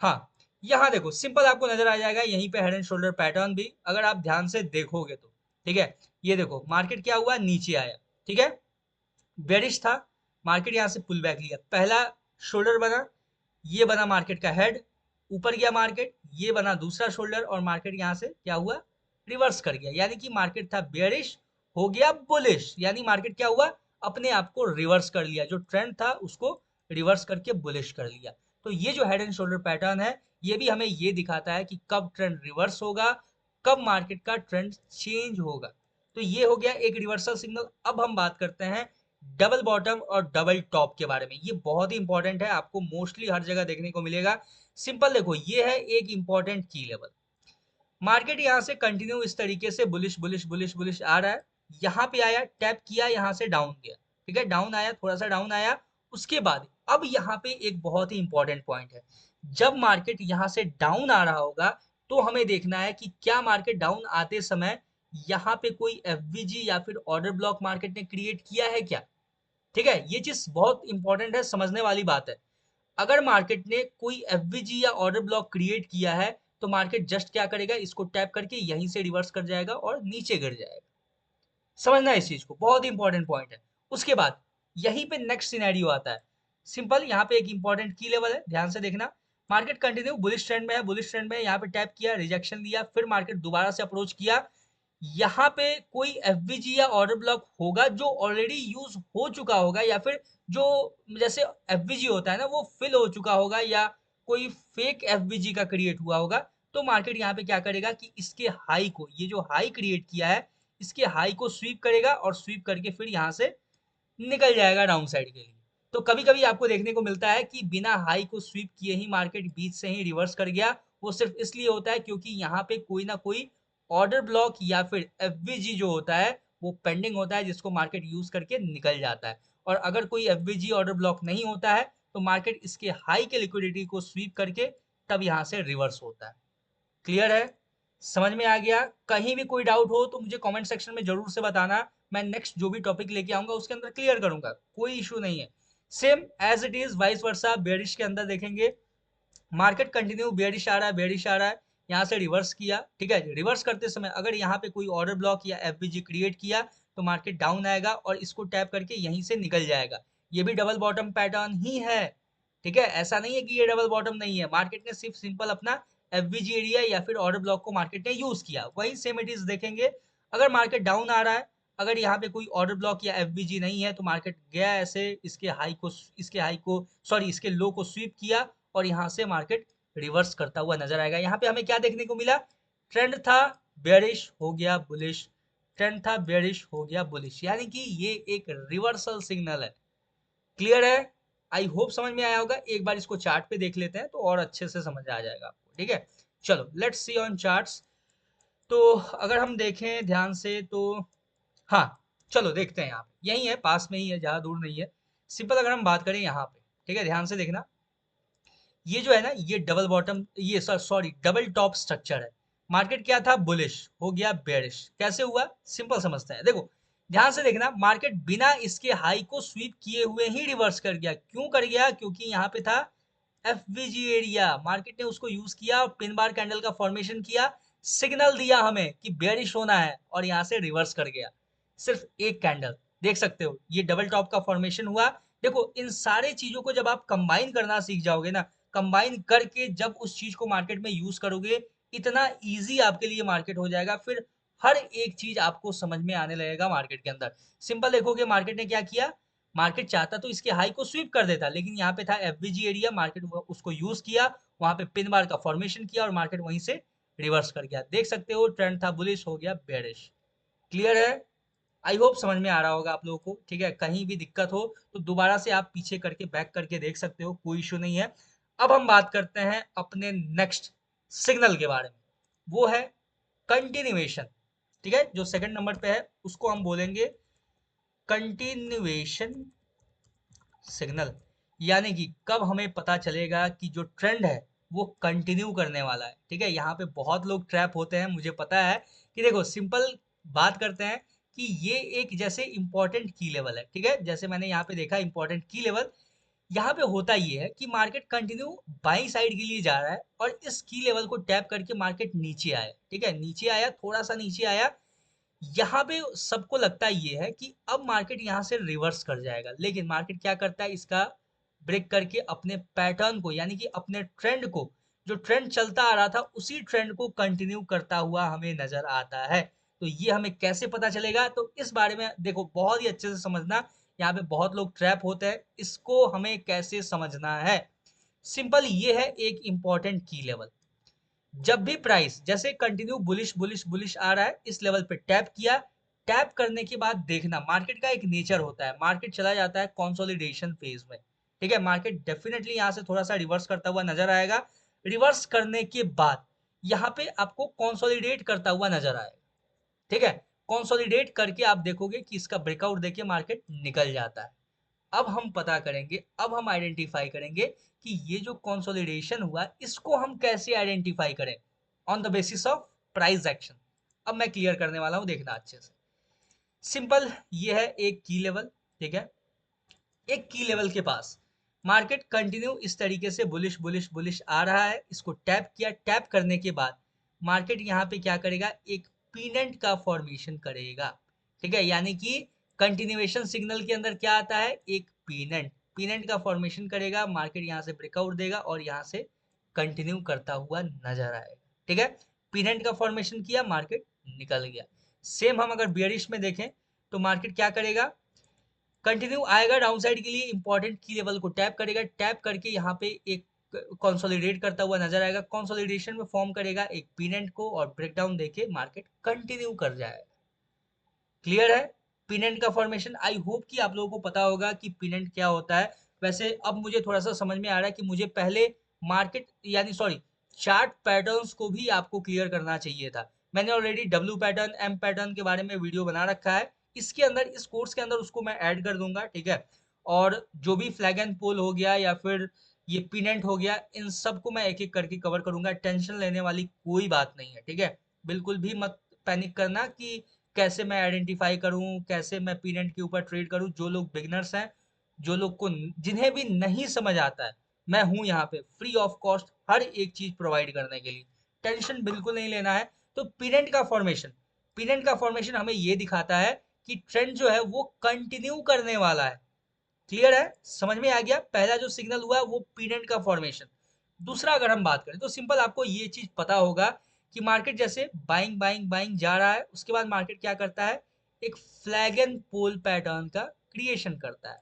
हाँ, यहाँ देखो सिंपल आपको नजर आ जाएगा यहीं पे हेड एंड शोल्डर पैटर्न भी, अगर आप ध्यान से देखोगे तो। ठीक है, ये देखो मार्केट क्या हुआ, नीचे आया। ठीक है, बेरिश था, मार्केट यहाँ से पुल बैक लिया, पहला शोल्डर बना, ये बना मार्केट का हेड, ऊपर गया मार्केट, ये बना दूसरा शोल्डर और मार्केट यहाँ से क्या हुआ, रिवर्स कर गया। यानी कि मार्केट था बेरिश, हो गया बुलिश, यानी मार्केट क्या हुआ, अपने आप को रिवर्स कर लिया, जो ट्रेंड था उसको रिवर्स करके बुलिश कर लिया। तो ये जो हेड एंड शोल्डर पैटर्न है, ये भी हमें ये दिखाता है कि कब ट्रेंड रिवर्स होगा, कब मार्केट का ट्रेंड चेंज होगा। तो ये हो गया एक रिवर्सल सिग्नल। अब हम बात करते हैं डबल बॉटम और डबल टॉप के बारे में। ये बहुत ही इंपॉर्टेंट है, आपको मोस्टली हर जगह देखने को मिलेगा। सिंपल देखो, ये है एक इंपॉर्टेंट की लेवल। मार्केट यहाँ से कंटिन्यू इस तरीके से बुलिश बुलिश बुलिश बुलिश आ रहा है, यहाँ पे आया, टैप किया, यहाँ से डाउन गया। ठीक है, डाउन आया, थोड़ा सा डाउन आया, उसके बाद अब यहाँ पे एक बहुत ही इंपॉर्टेंट पॉइंट है। जब मार्केट यहाँ से डाउन आ रहा होगा तो हमें देखना है कि क्या मार्केट डाउन आते समय यहाँ पे कोई एफवीजी या फिर ऑर्डर ब्लॉक मार्केट ने क्रिएट किया है क्या। ठीक है, ये चीज बहुत इंपॉर्टेंट है, समझने वाली बात है। अगर मार्केट ने कोई एफवीजी या ऑर्डर ब्लॉक क्रिएट किया है तो मार्केट जस्ट क्या करेगा, इसको टैप करके यहीं से रिवर्स कर जाएगा और नीचे गिर जाएगा। समझना है इस चीज को, बहुत इंपॉर्टेंट पॉइंट है। उसके बाद यहीं पे नेक्स्ट सिनेरियो आता है। सिंपल यहाँ पे एक इंपॉर्टेंट की लेवल है, ध्यान से देखना। मार्केट कंटिन्यू बुलिश ट्रेंड में है, बुलिश ट्रेंड में यहाँ पे टैप किया, रिजेक्शन लिया, फिर मार्केट दोबारा से अप्रोच किया। यहाँ पे कोई एफवीजी या ऑर्डर ब्लॉक होगा जो ऑलरेडी यूज हो चुका होगा, या फिर जो जैसे एफवीजी होता है ना वो फिल हो चुका होगा, या कोई फेक एफवीजी का क्रिएट हुआ होगा। तो मार्केट यहाँ पे क्या करेगा कि इसके हाई को, ये जो हाई क्रिएट किया है, इसके हाई को स्वीप करेगा और स्वीप करके फिर यहाँ से निकल जाएगा डाउन साइड के लिए। तो कभी कभी आपको देखने को मिलता है कि बिना हाई को स्वीप किए ही मार्केट बीच से ही रिवर्स कर गया। वो सिर्फ इसलिए होता है क्योंकि यहाँ पे कोई ना कोई ऑर्डर ब्लॉक या फिर एफवीजी जो होता है वो पेंडिंग होता है, जिसको मार्केट यूज करके निकल जाता है। और अगर कोई एफवीजी ऑर्डर ब्लॉक नहीं होता है तो मार्केट इसके हाई के लिक्विडिटी को स्वीप करके तब यहाँ से रिवर्स होता है। क्लियर है, समझ में आ गया। कहीं भी कोई डाउट हो तो मुझे कमेंट सेक्शन में जरूर से बताना, मैं नेक्स्ट जो भी टॉपिक लेके आऊंगा उसके अंदर क्लियर करूंगा, कोई इशू नहीं है। Same as it is vice versa bearish के अंदर देखेंगे, मार्केट कंटिन्यू बेरिश आ रहा है, बेरिश आ रहा है, यहाँ से रिवर्स किया। ठीक है, रिवर्स करते समय अगर यहाँ पे कोई ऑर्डर ब्लॉक या एफबीजी क्रिएट किया तो मार्केट डाउन आएगा और इसको टैप करके यहीं से निकल जाएगा। ये भी डबल बॉटम पैटर्न ही है। ठीक है, ऐसा नहीं है कि ये डबल बॉटम नहीं है, मार्केट ने सिर्फ सिंपल अपना एफबीजी एरिया या फिर ऑर्डर ब्लॉक को मार्केट ने यूज किया, वही सेम इट इज देखेंगे। अगर मार्केट डाउन आ रहा है, अगर यहाँ पे कोई ऑर्डर ब्लॉक या एफबीजी नहीं है तो मार्केट गया ऐसे, इसके हाई को सॉरी इसके लो को स्वीप किया और यहाँ से मार्केट रिवर्स करता हुआ नजर आएगा। यहाँ पे हमें क्या देखने को मिला, ट्रेंड था बेरिश, हो गया बुलिश, ट्रेंड था बेरिश, हो गया बुलिश, यानी कि ये एक रिवर्सल सिग्नल है। क्लियर है, आई होप समझ में आया होगा। एक बार इसको चार्ट पे देख लेते हैं तो और अच्छे से समझ आ जाएगा आपको। ठीक है, चलो लेट्स सी ऑन चार्ट्स। तो अगर हम देखें ध्यान से तो हाँ, चलो देखते हैं, यहाँ पे यही है, पास में ही है, ज्यादा दूर नहीं है। सिंपल अगर हम बात करें यहाँ पे, ठीक है, ध्यान से देखना, ये जो है ना, ये डबल बॉटम, ये सॉरी डबल टॉप स्ट्रक्चर है। मार्केट क्या था, बुलिश, हो गया बेरिश। कैसे हुआ, सिंपल समझते हैं। देखो ध्यान से देखना, मार्केट बिना इसके हाई को स्वीप किए हुए ही रिवर्स कर गया। क्यों कर गया, क्योंकि यहाँ पे था एफवीजी एरिया, मार्केट ने उसको यूज किया और पिन बार कैंडल का फॉर्मेशन किया, सिग्नल दिया हमें कि बेरिश होना है और यहाँ से रिवर्स कर गया। सिर्फ एक कैंडल, देख सकते हो ये डबल टॉप का फॉर्मेशन हुआ। देखो इन सारे चीजों को जब आप कंबाइन करना सीख जाओगे ना, कंबाइन करके जब उस चीज को मार्केट में यूज करोगे, इतना इजी आपके लिए मार्केट हो जाएगा। फिर हर एक चीज आपको समझ में आने लगेगा मार्केट के अंदर। सिंपल देखोगे मार्केट ने क्या किया, मार्केट चाहता तो इसके हाई को स्वीप कर देता, लेकिन यहाँ पे था एफवीजी एरिया, मार्केट उसको यूज किया, वहां पे पिन बार का फॉर्मेशन किया और मार्केट वहीं से रिवर्स कर गया। देख सकते हो ट्रेंड था बुलिश, हो गया बेरिश। क्लियर है, आई होप समझ में आ रहा होगा आप लोगों को। ठीक है, कहीं भी दिक्कत हो तो दोबारा से आप पीछे करके बैक करके देख सकते हो, कोई इशू नहीं है। अब हम बात करते हैं अपने नेक्स्ट सिग्नल के बारे में, वो है कंटिन्यूएशन। ठीक है, जो सेकंड नंबर पे है उसको हम बोलेंगे कंटिन्यूएशन सिग्नल। यानी कि कब हमें पता चलेगा कि जो ट्रेंड है वो कंटिन्यू करने वाला है। ठीक है, यहाँ पे बहुत लोग ट्रैप होते हैं, मुझे पता है। कि देखो सिंपल बात करते हैं कि ये एक जैसे इंपॉर्टेंट की लेवल है। ठीक है, जैसे मैंने यहाँ पे देखा इंपॉर्टेंट की लेवल, यहाँ पे होता ये है कि मार्केट कंटिन्यू बाई साइड के लिए जा रहा है और इस की लेवल को टैप करके मार्केट नीचे आया। ठीक है, नीचे आया, थोड़ा सा नीचे आया। यहाँ पे सबको लगता ये है कि अब मार्केट यहाँ से रिवर्स कर जाएगा, लेकिन मार्केट क्या करता है, इसका ब्रेक करके अपने पैटर्न को, यानी कि अपने ट्रेंड को, जो ट्रेंड चलता आ रहा था उसी ट्रेंड को कंटिन्यू करता हुआ हमें नजर आता है। तो ये हमें कैसे पता चलेगा, तो इस बारे में देखो बहुत ही अच्छे से समझना। यहाँ पे बहुत लोग ट्रैप होते हैं, इसको हमें कैसे समझना है। सिंपल ये है, एक इंपॉर्टेंट की लेवल, जब भी प्राइस जैसे कंटिन्यू बुलिश बुलिश बुलिश आ रहा है, इस लेवल पे टैप किया, टैप करने के बाद देखना, मार्केट का एक नेचर होता है, मार्केट चला जाता है कंसोलिडेशन फेज में। ठीक है, मार्केट डेफिनेटली यहाँ से थोड़ा सा रिवर्स करता हुआ नजर आएगा। रिवर्स करने के बाद यहाँ पे आपको कंसोलिडेट करता हुआ नजर आएगा। ठीक है, कंसोलिडेट करके आप देखोगे कि इसका ब्रेकआउट देके मार्केट निकल जाता है। अब हम पता करेंगे, अब हम आइडेंटिफाई करेंगे कि ये जो कंसोलिडेशन हुआ इसको हम कैसे आइडेंटिफाई करें, on the basis of price action. अब मैं क्लियर करने वाला हूं, देखना अच्छे से। सिंपल ये है एक की लेवल। ठीक है, एक की लेवल के पास मार्केट कंटिन्यू इस तरीके से बुलिश बुलिश बुलिश आ रहा है, इसको टैप किया, टैप करने के बाद मार्केट यहाँ पे क्या करेगा, एक पीनेंट का फॉर्मेशन करेगा। ठीक है, यानी कि कंटिन्यूएशन सिग्नल के अंदर क्या आता है, एक पीनेंट, पीनेंट का फॉर्मेशन करेगा, मार्केट यहाँ से ब्रेकआउट देगा और यहाँ से कंटिन्यू करता हुआ नजर आएगा। ठीक है, पीनेंट का फॉर्मेशन किया, मार्केट निकल गया। सेम हम अगर बियरिश में देखें तो मार्केट क्या करेगा, कंटिन्यू आएगा डाउन साइड के लिए, इंपॉर्टेंट की लेवल को टैप करेगा, टैप करके यहाँ पे एक कंसोलिडेट करता हुआ नजर आएगा, कंसोलिडेशन में फॉर्म करेगा एक पीनेंट को और ब्रेकडाउन देके मार्केट कंटिन्यू कर जाएगा। क्लियर है, पीनेंट का फॉर्मेशन। आई होप कि आप लोगों को पता होगा कि पीनेंट क्या होता है। वैसे अब मुझे थोड़ा सा समझ में आ रहा है कि मुझे पहले मार्केट यानी सॉरी चार्ट पैटर्न्स को भी आपको क्लियर करना चाहिए था। मैंने already W pattern, M pattern के बारे में वीडियो बना रखा है, इसके अंदर, इस कोर्स के अंदर उसको मैं ऐड कर दूंगा। ठीक है, और जो भी फ्लैग एंड पोल हो गया या फिर ये पीनेंट हो गया, इन सबको मैं एक एक करके कवर करूंगा, टेंशन लेने वाली कोई बात नहीं है। ठीक है, बिल्कुल भी मत पैनिक करना कि कैसे मैं आइडेंटिफाई करूं, कैसे मैं पीनेंट के ऊपर ट्रेड करूं। जो लोग बिगनर्स हैं, जो लोग को जिन्हें भी नहीं समझ आता है, मैं हूं यहाँ पे फ्री ऑफ कॉस्ट हर एक चीज प्रोवाइड करने के लिए, टेंशन बिल्कुल नहीं लेना है। तो पीनेंट का फॉर्मेशन, पीनेंट का फॉर्मेशन हमें ये दिखाता है कि ट्रेंड जो है वो कंटिन्यू करने वाला है। क्लियर है, समझ में आ गया, पहला जो सिग्नल हुआ वो पीनेंट का फॉर्मेशन। दूसरा अगर हम बात करें तो सिंपल आपको ये चीज पता होगा कि मार्केट जैसे बाइंग बाइंग बाइंग जा रहा है, उसके बाद मार्केट क्या करता है, एक फ्लैग एंड पोल पैटर्न का क्रिएशन करता है।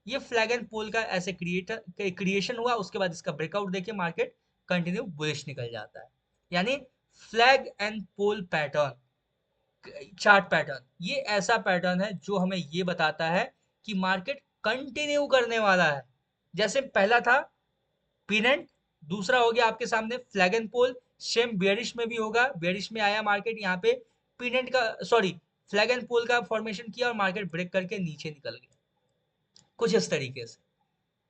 ये फ्लैग एंड पोल का ऐसे क्रिएशन हुआ, उसके बाद इसका ब्रेकआउट देखिए मार्केट कंटिन्यू बुलिश निकल जाता है। यानी flag and pole pattern, chart pattern, ये ऐसा पैटर्न है जो हमें ये बताता है कि मार्केट कंटिन्यू करने वाला है। जैसे पहला था पीनेंट, दूसरा हो गया आपके सामने flag and pole, same bearish में भी होगा, बेयरिश में आया मार्केट यहाँ पे पीनेंट का सॉरी फ्लैग एंड पोल का फॉर्मेशन किया और मार्केट ब्रेक करके नीचे निकल गया, कुछ इस तरीके से।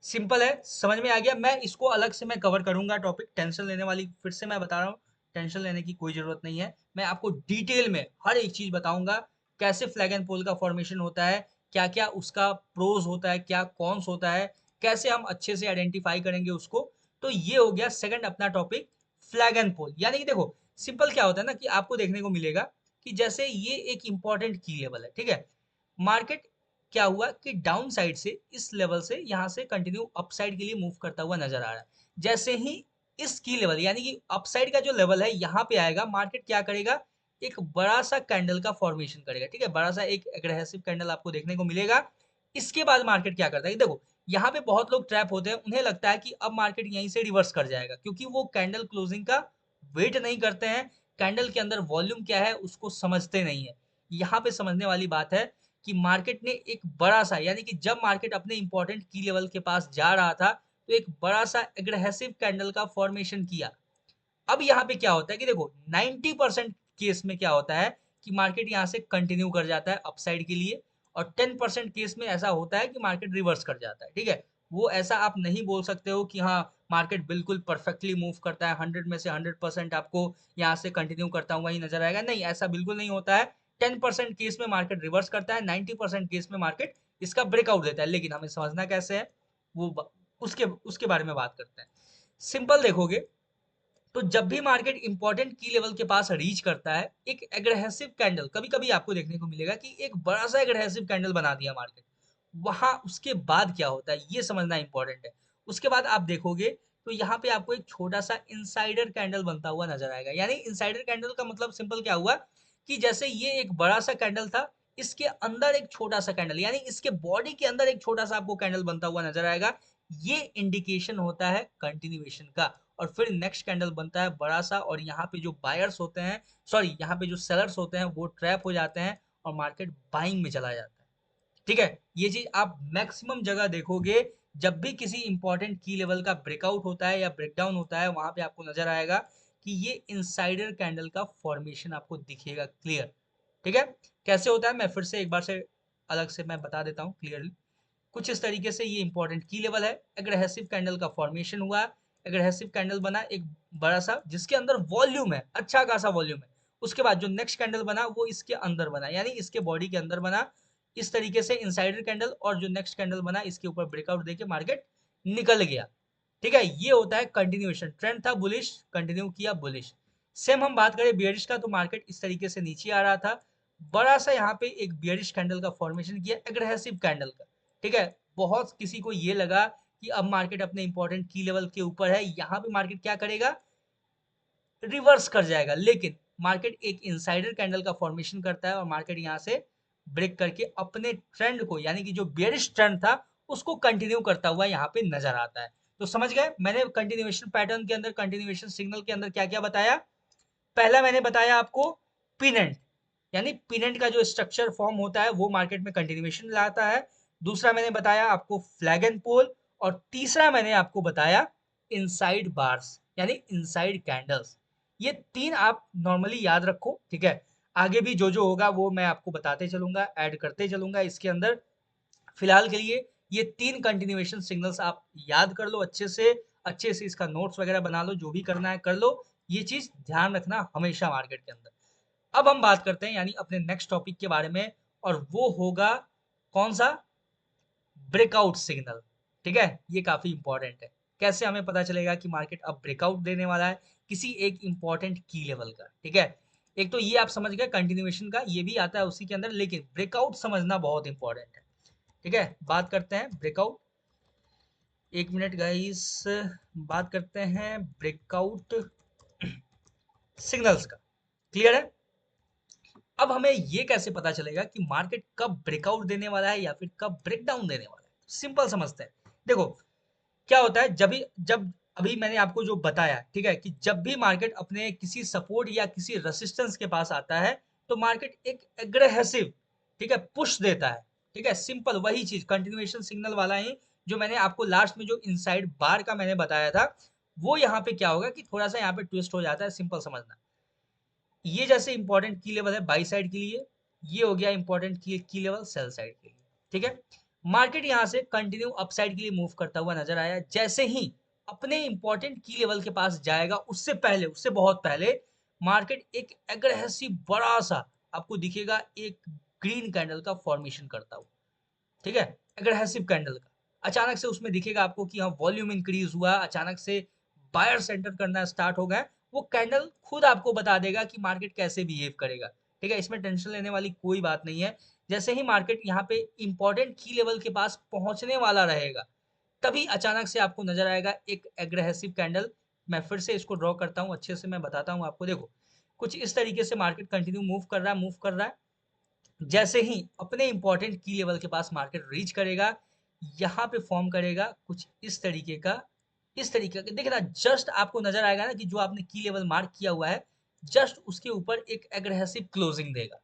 सिंपल है, समझ में आ गया। मैं इसको अलग से मैं कवर करूंगा टॉपिक, टेंशन लेने वाली, फिर से मैं बता रहा हूँ, टेंशन लेने की कोई जरूरत नहीं है। मैं आपको डिटेल में हर एक चीज बताऊंगा, कैसे फ्लैग एंड पोल का फॉर्मेशन होता है, क्या क्या उसका प्रोज होता है, क्या कॉन्स होता है, कैसे हम अच्छे से आइडेंटिफाई करेंगे उसको। तो ये हो गया सेकंड अपना टॉपिक, फ्लैग एंड पोल। यानी कि देखो सिंपल क्या होता है ना, कि आपको देखने को मिलेगा कि जैसे ये एक इंपॉर्टेंट की लेवल है। ठीक है, मार्केट क्या हुआ कि डाउन साइड से इस लेवल से यहाँ से कंटिन्यू अप साइड के लिए मूव करता हुआ नजर आ रहा है। जैसे ही इस की लेवल यानी कि अप साइड का जो लेवल है यहाँ पे आएगा, मार्केट क्या करेगा, एक बड़ा सा कैंडल का फॉर्मेशन करेगा। ठीक है, बड़ा सा एक एग्रेसिव कैंडल आपको देखने को मिलेगा। इसके बाद मार्केट क्या करता है, देखो यहाँ पे बहुत लोग ट्रैप होते हैं, उन्हें लगता है कि अब मार्केट यहीं से रिवर्स कर जाएगा, क्योंकि वो कैंडल क्लोजिंग का वेट नहीं करते हैं, कैंडल के अंदर वॉल्यूम क्या है उसको समझते नहीं है। यहाँ पे समझने वाली बात है कि मार्केट ने एक बड़ा सा, यानी कि जब मार्केट अपने इंपॉर्टेंट की लेवल के पास जा रहा था तो एक बड़ा सा एग्रेसिव कैंडल का फॉर्मेशन किया। अब यहाँ पे क्या होता है कि देखो 90% केस में क्या होता है कि मार्केट यहाँ से कंटिन्यू कर जाता है अपसाइड के लिए, और 10% केस में ऐसा होता है कि मार्केट रिवर्स कर जाता है। ठीक है, वो ऐसा आप नहीं बोल सकते हो कि हाँ मार्केट बिल्कुल परफेक्टली मूव करता है, 100 में से 100% आपको यहाँ से कंटिन्यू करता हुआ ही नजर आएगा। नहीं, ऐसा बिल्कुल नहीं होता है। 10% केस में मार्केट रिवर्स करता है, 90% केस में मार्केट इसका ब्रेकआउट देता है। लेकिन हमें समझना कैसे है वो उसके उसके बारे में बात करते हैं। सिंपल देखोगे तो जब भी मार्केट इंपॉर्टेंट की लेवल के पास रीच करता है, एक एग्रेसिव कैंडल कभी कभी आपको देखने को मिलेगा कि एक बड़ा सा एग्रेसिव कैंडल बना दिया मार्केट, वहां उसके बाद क्या होता है ये समझना इंपॉर्टेंट है। उसके बाद आप देखोगे तो यहाँ पे आपको एक छोटा सा इंसाइडर कैंडल बनता हुआ नजर आएगा। यानी इंसाइडर कैंडल का मतलब सिंपल क्या हुआ कि जैसे ये एक बड़ा सा कैंडल था, इसके अंदर एक छोटा सा कैंडल, यानी इसके बॉडी के अंदर एक छोटा सा आपको कैंडल बनता हुआ नजर आएगा। ये इंडिकेशन होता है कंटिन्यूएशन का। और फिर नेक्स्ट कैंडल बनता है बड़ा सा, और यहाँ पे जो बायर्स होते हैं, सॉरी यहाँ पे जो सेलर्स होते हैं वो ट्रैप हो जाते हैं और मार्केट बाइंग में चला जाता है। ठीक है, ये चीज आप मैक्सिमम जगह देखोगे। जब भी किसी इंपॉर्टेंट की लेवल का ब्रेकआउट होता है या ब्रेकडाउन होता है, वहां पे आपको नजर आएगा कि ये इनसाइडर कैंडल का फॉर्मेशन आपको दिखेगा क्लियर। ठीक है, कैसे होता है मैं फिर से एक बार से अलग से मैं बता देता हूँ क्लियरली। कुछ इस तरीके से ये इंपॉर्टेंट की लेवल है, एग्रेसिव कैंडल का फॉर्मेशन हुआ, एग्रेसिव कैंडल बना एक बड़ा सा जिसके अंदर वॉल्यूम है, अच्छा खासा वॉल्यूम है। उसके बाद जो नेक्स्ट कैंडल बना वो इसके अंदर बना, यानी इसके बॉडी के अंदर बना। इस तरीके से इनसाइडर कैंडल, और जो नेक्स्ट कैंडल बना इसके ऊपर ब्रेकआउट देके मार्केट निकल गया। ठीक है, ये होता है कंटिन्यूएशन। ट्रेंड था बुलिश, कंटिन्यू किया बुलिश। सेम हम बात करें बियरिश का, तो मार्केट इस तरीके से नीचे आ रहा था, बड़ा सा यहाँ पे एक बियरिश कैंडल का फॉर्मेशन किया एग्रेसिव कैंडल का। ठीक है, बहुत किसी को ये लगा कि अब मार्केट अपने इंपॉर्टेंट की लेवल के ऊपर है, यहाँ पे मार्केट क्या करेगा, रिवर्स कर जाएगा। लेकिन मार्केट एक इनसाइडर कैंडल का फॉर्मेशन करता है और मार्केट यहाँ से ब्रेक करके अपने ट्रेंड को, यानी कि जो बेरिश ट्रेंड था उसको कंटिन्यू करता हुआ यहाँ पे नजर आता है। तो समझ गए मैंने कंटिन्यूएशन पैटर्न के अंदर, कंटिन्यूएशन सिग्नल के अंदर क्या क्या बताया। पहला मैंने बताया आपको पिनेंट, यानी पिनेंट का जो स्ट्रक्चर फॉर्म होता है वो मार्केट में कंटिन्यूएशन लाता है। दूसरा मैंने बताया आपको फ्लैग एंड पोल, और तीसरा मैंने आपको बताया इनसाइड बार्स यानी इनसाइड कैंडल्स। ये तीन आप नॉर्मली याद रखो। ठीक है, आगे भी जो जो होगा वो मैं आपको बताते चलूंगा, ऐड करते चलूंगा इसके अंदर। फिलहाल के लिए ये तीन कंटिन्यूएशन सिग्नल्स आप याद कर लो अच्छे से, अच्छे से इसका नोट्स वगैरह बना लो, जो भी करना है कर लो। ये चीज ध्यान रखना हमेशा मार्केट के अंदर। अब हम बात करते हैं यानी अपने नेक्स्ट टॉपिक के बारे में, और वो होगा कौन सा, ब्रेकआउट सिग्नल। ठीक है, ये काफी इंपॉर्टेंट है। कैसे हमें पता चलेगा कि मार्केट अब ब्रेकआउट देने वाला है किसी एक इंपॉर्टेंट की लेवल का। ठीक है, एक तो ये आप समझ गए कंटिन्यूएशन का, ये भी आता है उसी के अंदर, लेकिन ब्रेकआउट समझना बहुत इंपॉर्टेंट है। ठीक है, बात करते हैं ब्रेकआउट। एक मिनट गाइस, बात करते हैं ब्रेकआउट सिग्नल्स का। क्लियर है, अब हमें ये कैसे पता चलेगा कि मार्केट कब ब्रेकआउट देने वाला है या फिर कब ब्रेकडाउन देने वाला है। सिंपल समझते हैं। देखो क्या होता है, जब अभी मैंने आपको जो बताया, ठीक है, कि जब भी मार्केट अपने किसी सपोर्ट या किसी रेसिस्टेंस के पास आता है तो मार्केट एक एग्रेसिव, ठीक है, पुश देता है। ठीक है, सिंपल वही चीज कंटिन्यूएशन सिग्नल वाला ही जो मैंने आपको लास्ट में जो इनसाइड बार का मैंने बताया था, वो यहाँ पे क्या होगा कि थोड़ा सा यहाँ पे ट्विस्ट हो जाता है। सिंपल समझना, ये जैसे इंपॉर्टेंट की लेवल है बाई साइड के लिए, ये हो गया इंपॉर्टेंट की लेवल सेल साइड के लिए। ठीक है, मार्केट यहां से कंटिन्यू अपसाइड के लिए मूव करता हुआ नजर आया। जैसे ही अपने इंपॉर्टेंट की लेवल के पास जाएगा, उससे पहले, उससे बहुत पहले मार्केट एक एग्रेसिव बड़ा सा आपको दिखेगा एक ग्रीन कैंडल का फॉर्मेशन करता हुआ। ठीक है, एग्रेसिव कैंडल का अचानक से उसमें दिखेगा आपको कि हाँ वॉल्यूम इंक्रीज हुआ, अचानक से बायर सेंटर करना स्टार्ट हो गए। वो कैंडल खुद आपको बता देगा कि मार्केट कैसे बिहेव करेगा। ठीक है, इसमें टेंशन लेने वाली कोई बात नहीं है। जैसे ही मार्केट यहाँ पे इंपॉर्टेंट की लेवल के पास पहुंचने वाला रहेगा, तभी अचानक से आपको नजर आएगा एक एग्रेसिव कैंडल। मैं फिर से इसको ड्रॉ करता हूँ, अच्छे से मैं बताता हूँ आपको। देखो कुछ इस तरीके से मार्केट कंटिन्यू मूव कर रहा है, मूव कर रहा है। जैसे ही अपने इंपॉर्टेंट की लेवल के पास मार्केट रीच करेगा, यहाँ पे फॉर्म करेगा कुछ इस तरीके का, इस तरीके का देखना, जस्ट आपको नजर आएगा ना कि जो आपने की लेवल मार्क किया हुआ है, जस्ट उसके ऊपर एक एग्रेसिव क्लोजिंग देगा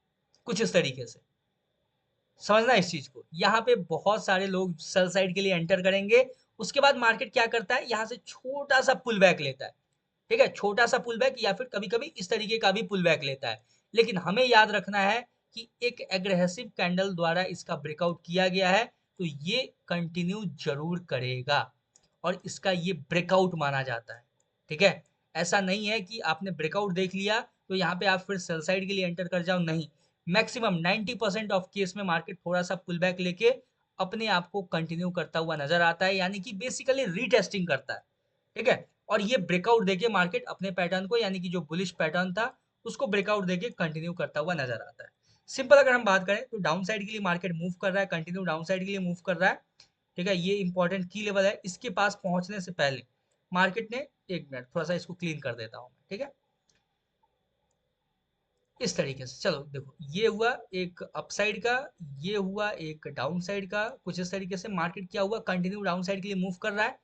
कुछ इस तरीके से। समझना इस चीज को, यहाँ पे बहुत सारे लोग सेल साइड के लिए एंटर करेंगे उसके बाद मार्केट क्या करता है, यहाँ से छोटा सा पुल बैक लेता है, ठीक है, छोटा सा पुल बैक या फिर कभी कभी इस तरीके का भी पुल बैक लेता है। लेकिन हमें याद रखना है कि एक एग्रेसिव कैंडल द्वारा इसका ब्रेकआउट किया गया है, तो ये कंटिन्यू जरूर करेगा और इसका ये ब्रेकआउट माना जाता है, ठीक है। ऐसा नहीं है कि आपने ब्रेकआउट देख लिया तो यहाँ पे आप फिर सेल साइड के लिए एंटर कर जाओ, नहीं। मैक्सिमम 90% ऑफ केस में मार्केट थोड़ा सा पुल बैक लेके अपने आप को कंटिन्यू करता हुआ नजर आता है, यानी कि बेसिकली रीटेस्टिंग करता है, ठीक है। और ये ब्रेकआउट देके मार्केट अपने पैटर्न को, यानी कि जो बुलिश पैटर्न था उसको ब्रेकआउट देके कंटिन्यू करता हुआ नजर आता है। सिंपल अगर हम बात करें तो डाउन साइड के लिए मार्केट मूव कर रहा है, कंटिन्यू डाउन साइड के लिए मूव कर रहा है, ठीक है। ये इंपॉर्टेंट की लेवल है, इसके पास पहुंचने से पहले मार्केट ने, एक मिनट थोड़ा सा इसको क्लीन कर देता हूँ, ठीक है। इस तरीके से चलो देखो, ये हुआ एक अपसाइड का, ये हुआ एक डाउन साइड का, कुछ इस तरीके से मार्केट क्या हुआ, कंटिन्यू डाउन साइड के लिए मूव कर रहा है।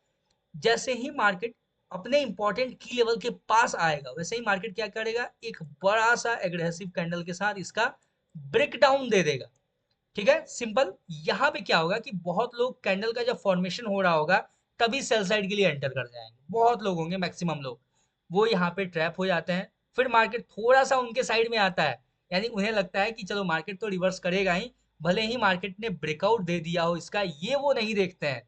जैसे ही मार्केट अपने इंपॉर्टेंट की लेवल के पास आएगा वैसे ही मार्केट क्या करेगा, एक बड़ा सा एग्रेसिव कैंडल के साथ इसका ब्रेक डाउन दे देगा, ठीक है। सिंपल, यहाँ पे क्या होगा कि बहुत लोग कैंडल का जब फॉर्मेशन हो रहा होगा तभी सेल साइड के लिए एंटर कर जाएंगे, बहुत लोग होंगे, मैक्सिमम लोग, वो यहाँ पे ट्रैप हो जाते हैं। फिर मार्केट थोड़ा सा उनके साइड में आता है, यानी उन्हें लगता है कि चलो मार्केट तो रिवर्स करेगा ही, भले ही मार्केट ने ब्रेकआउट दे दिया हो इसका, ये वो नहीं देखते हैं,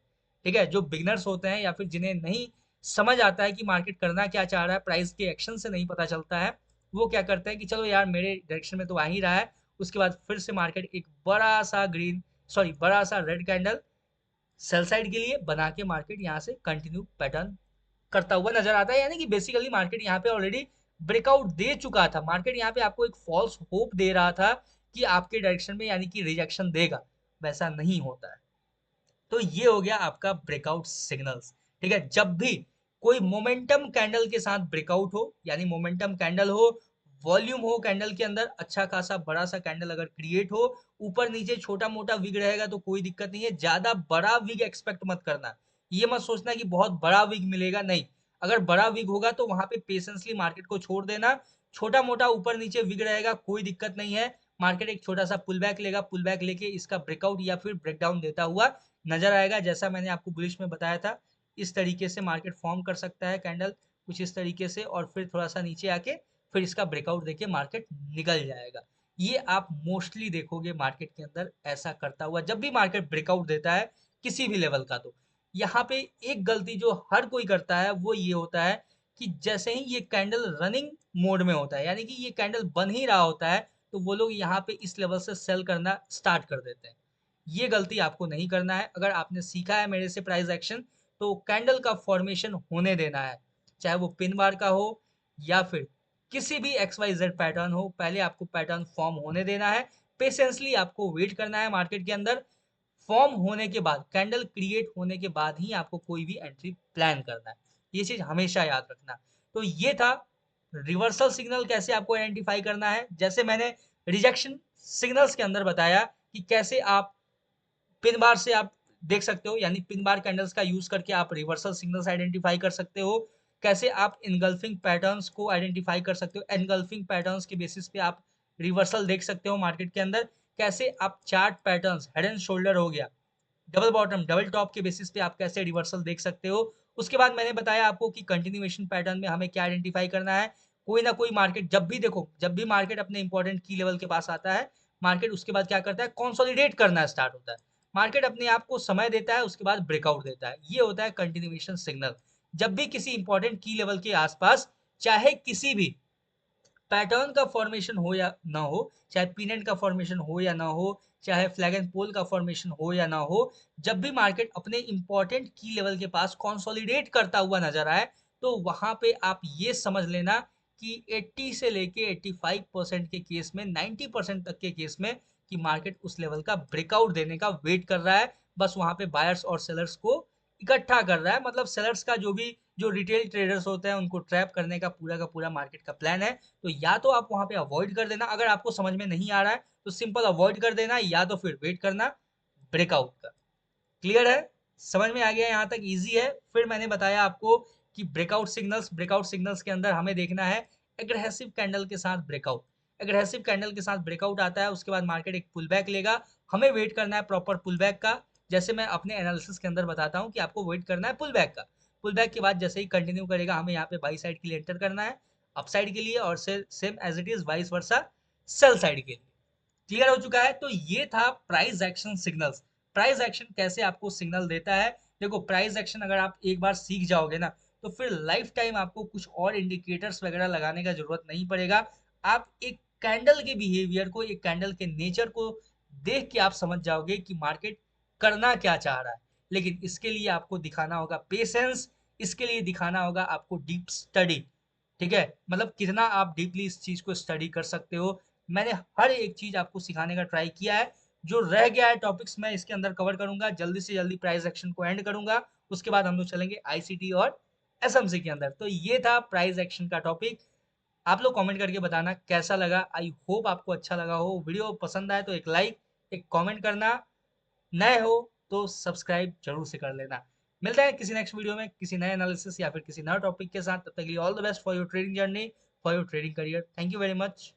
ठीक है। जो बिगनर्स होते हैं या फिर जिन्हें नहीं समझ आता है कि मार्केट करना क्या चाह रहा है, प्राइस के एक्शन से नहीं पता चलता है, वो क्या करते हैं कि चलो यार मेरे डायरेक्शन में तो आ ही रहा है। उसके बाद फिर से मार्केट एक बड़ा सा ग्रीन, सॉरी बड़ा सा रेड कैंडल सेल साइड के लिए बना के मार्केट यहाँ से कंटिन्यू पैटर्न करता हुआ नजर आता है, यानी कि बेसिकली मार्केट यहाँ पे ऑलरेडी ब्रेकआउट दे चुका था। मार्केट यहाँ पे आपको एक फॉल्स होप दे रहा था कि आपके डायरेक्शन में यानी कि रिजेक्शन देगा, वैसा नहीं होता है। तो ये हो गया आपका ब्रेकआउट सिग्नल्स, ठीक है। जब भी कोई मोमेंटम कैंडल के साथ ब्रेकआउट हो, यानी मोमेंटम कैंडल हो, वॉल्यूम हो कैंडल के अंदर, अच्छा खासा बड़ा सा कैंडल अगर क्रिएट हो, ऊपर नीचे छोटा मोटा विग रहेगा तो कोई दिक्कत नहीं है, ज्यादा बड़ा विग एक्सपेक्ट मत करना। ये मत सोचना कि बहुत बड़ा विग मिलेगा, नहीं। अगर बड़ा विग होगा तो वहां पे पेशेंसली मार्केट को छोड़ देना, छोटा मोटा ऊपर नीचे विग रहेगा कोई दिक्कत नहीं है। मार्केट एक छोटा सा पुल बैक लेगा, पुल बैक लेके इसका ब्रेकआउट या फिर ब्रेकडाउन देता हुआ नजर आएगा, जैसा मैंने आपको बुलिश में बताया था। इस तरीके से मार्केट फॉर्म कर सकता है कैंडल, कुछ इस तरीके से, और फिर थोड़ा सा नीचे आके फिर इसका ब्रेकआउट देके मार्केट निकल जाएगा। ये आप मोस्टली देखोगे मार्केट के अंदर ऐसा करता हुआ, जब भी मार्केट ब्रेकआउट देता है किसी भी लेवल का। तो यहाँ पे एक गलती जो हर कोई करता है वो ये होता है कि जैसे ही ये कैंडल रनिंग मोड में होता है, यानी कि ये कैंडल बन ही रहा होता है, तो वो लोग यहाँ पे इस लेवल से सेल करना स्टार्ट कर देते हैं। ये गलती आपको नहीं करना है। अगर आपने सीखा है मेरे से प्राइस एक्शन, तो कैंडल का फॉर्मेशन होने देना है, चाहे वो पिन बार का हो या फिर किसी भी एक्स वाई जेड पैटर्न हो, पहले आपको पैटर्न फॉर्म होने देना है। पेशेंसली आपको वेट करना है मार्केट के अंदर, फॉर्म होने के बाद, कैंडल क्रिएट होने के बाद ही आपको कोई भी एंट्री प्लान करना है, ये चीज हमेशा याद रखना। तो ये था रिवर्सल सिग्नल कैसे आपको आइडेंटिफाई करना है, जैसे मैंने रिजेक्शन सिग्नल्स के अंदर बताया कि कैसे आप पिन बार से आप देख सकते हो, यानी पिन बार कैंडल्स का यूज करके आप रिवर्सल सिग्नल्स आइडेंटिफाई कर सकते हो। कैसे आप इनगल्फिंग पैटर्न्स को आइडेंटिफाई कर सकते हो, एनगल्फिंग पैटर्न्स के बेसिस पे आप रिवर्सल देख सकते हो मार्केट के अंदर। कैसे आप chart patterns, head and shoulder हो गया, डबल बॉटम डबल टॉप के बेसिस पे आप कैसे रिवर्सल देख सकते हो। उसके बाद मैंने बताया आपको कि कंटिन्यूएशन पैटर्न में हमें क्या आइडेंटिफाई करना है। कोई ना कोई मार्केट जब भी देखो, जब भी मार्केट अपने इंपॉर्टेंट की लेवल के पास आता है, मार्केट उसके बाद क्या करता है, कंसोलिडेट करना स्टार्ट होता है। मार्केट अपने आप को समय देता है, उसके बाद ब्रेकआउट देता है, ये होता है कंटिन्यूएशन सिग्नल। जब भी किसी इंपॉर्टेंट की लेवल के आसपास, चाहे किसी भी पैटर्न का फॉर्मेशन हो या ना हो, चाहे पीनेट का फॉर्मेशन हो या ना हो, चाहे फ्लैग एंड पोल का फॉर्मेशन हो या ना हो, जब भी मार्केट अपने इंपॉर्टेंट की लेवल के पास कंसोलिडेट करता हुआ नजर आए, तो वहां पे आप ये समझ लेना कि 80 से लेके 85% के केस में, 90% तक के केस में, कि मार्केट उस लेवल का ब्रेकआउट देने का वेट कर रहा है। बस वहां पे बायर्स और सेलर्स को इकट्ठा कर रहा है, मतलब सेलर्स का जो रिटेल ट्रेडर्स होते हैं उनको ट्रैप करने का पूरा मार्केट का प्लान है। तो या तो आप वहां पे अवॉइड कर देना, अगर आपको समझ में नहीं आ रहा है तो सिंपल अवॉइड कर देना, या तो फिर वेट करना ब्रेकआउट का। क्लियर है, समझ में आ गया, यहाँ तक इजी है। फिर मैंने बताया आपको कि ब्रेकआउट सिग्नल्स के अंदर हमें देखना है एग्रेसिव कैंडल के साथ ब्रेकआउट। एग्रेसिव कैंडल के साथ ब्रेकआउट आता है, उसके बाद मार्केट एक पुल बैक लेगा, हमें वेट करना है प्रॉपर पुल बैक का। जैसे मैं अपने एनालिसिस के अंदर बताता हूँ कि आपको वेट करना है पुल बैक का। पुल बैक के बाद जैसे ही कंटिन्यू करेगा, हमें यहाँ पे बाई साइड के लिए एंटर करना है, अप साइड के लिए, और same as it is vice versa sell side के लिए। क्लियर हो चुका है? तो ये था price action signals. Price action कैसे आपको सिग्नल देता है। देखो, प्राइस एक्शन अगर आप एक बार सीख जाओगे ना, तो फिर लाइफ टाइम आपको कुछ और इंडिकेटर्स वगैरह लगाने का जरूरत नहीं पड़ेगा। आप एक कैंडल के बिहेवियर को, एक कैंडल के नेचर को देख के आप समझ जाओगे कि मार्केट करना क्या चाह रहा है। लेकिन इसके लिए आपको दिखाना होगा पेशेंस, इसके लिए दिखाना होगा आपको डीप स्टडी। ठीक है, मतलब कितना आप डीपली इस चीज को स्टडी कर सकते हो। मैंने हर एक चीज आपको सिखाने का ट्राई किया है। जो रह गया है टॉपिक्स मैं इसके अंदर कवर करूंगा, जल्दी से जल्दी प्राइस एक्शन को एंड करूंगा। उसके बाद हम लोग चलेंगे आईसीटी और एसएमसी के अंदर। तो ये था प्राइस एक्शन का टॉपिक। आप लोग कमेंट करके बताना कैसा लगा। आई होप आपको अच्छा लगा हो। वीडियो पसंद आए तो एक लाइक, एक कमेंट करना। नए हो तो सब्सक्राइब जरूर से कर लेना। मिलते हैं किसी नेक्स्ट वीडियो में किसी नए एनालिसिस या फिर किसी नए टॉपिक के साथ। तब तक के लिए all the best for your trading journey, for your trading career. Thank you very much.